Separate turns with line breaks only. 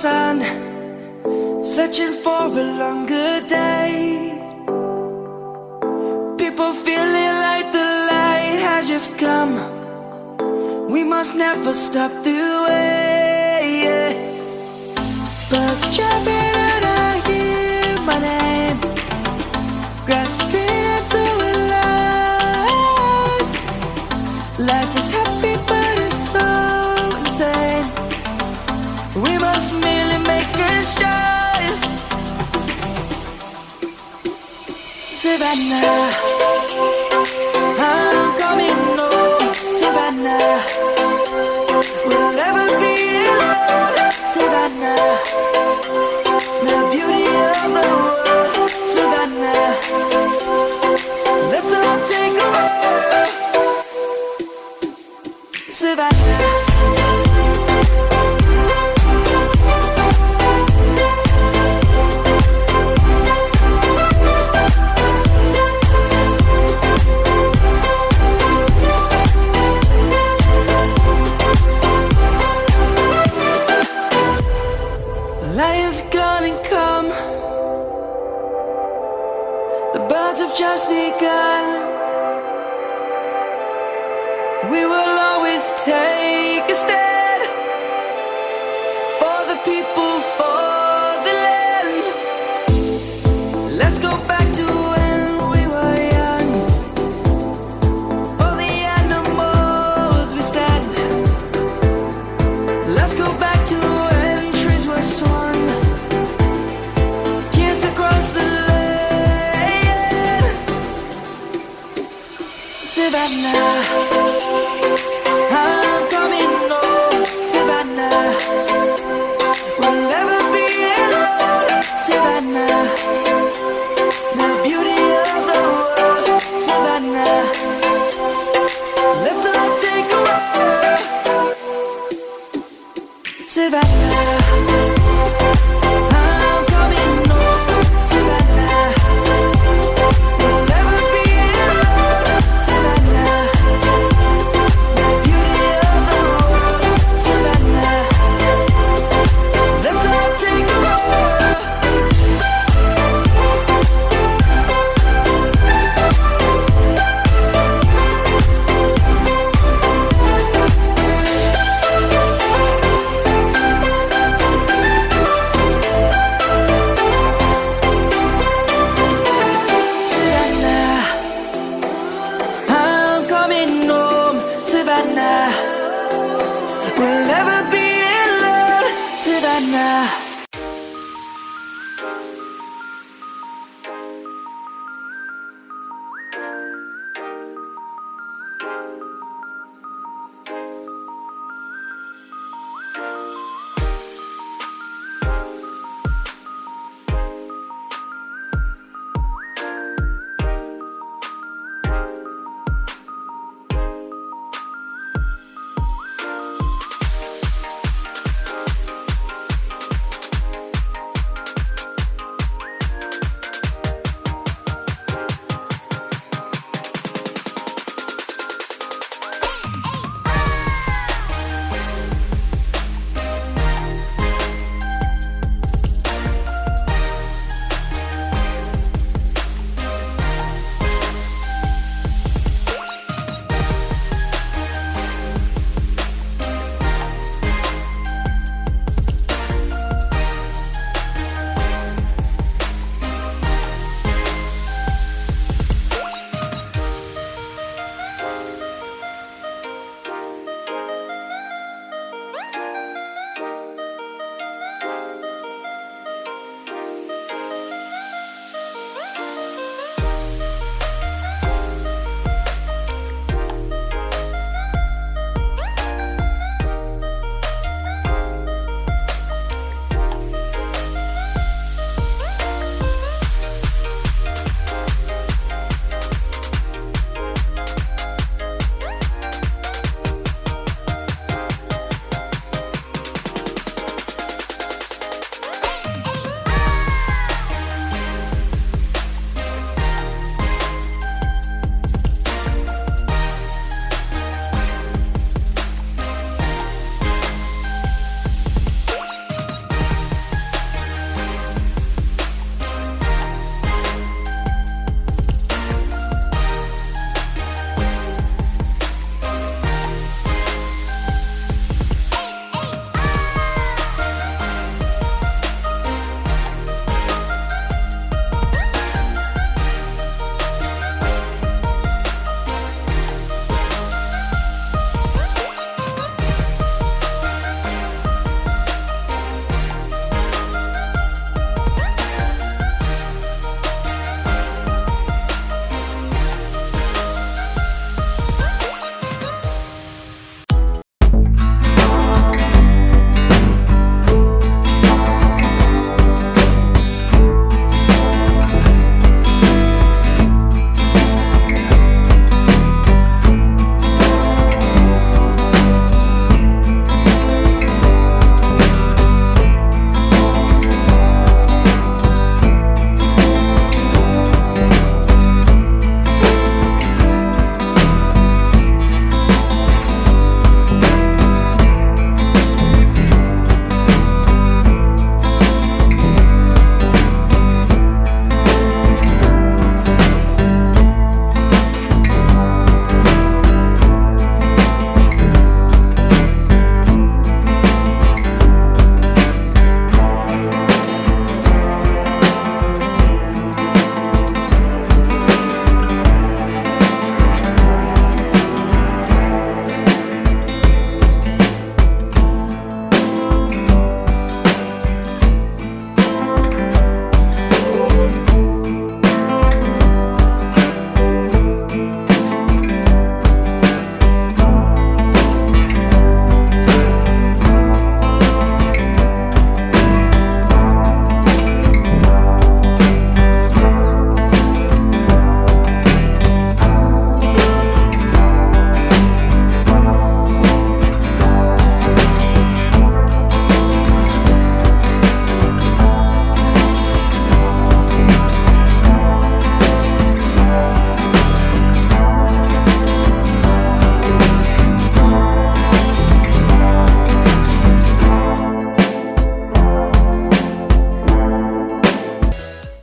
sun, searching for a longer day. People feeling like the light has just come. We must never stop the way. Birds chirping and I hear my name, grasping into a life. Life is happy but it's so insane. We must merely make a start. Savannah, I'm coming home. Savannah, we'll never be alone. Savannah, the beauty of the world. Savannah, let's all take a walk. Savannah. Light is gonna come. The birds have just begun. We will always take a stand for the people, for the land. Let's go back to when we were young. For the animals we stand. Let's go back to when trees were swung. Kids across the land. Savannah, I'm coming home. Savannah, we'll never be alone. Savannah, the beauty of the world. Savannah, let's all take a walk. Savannah.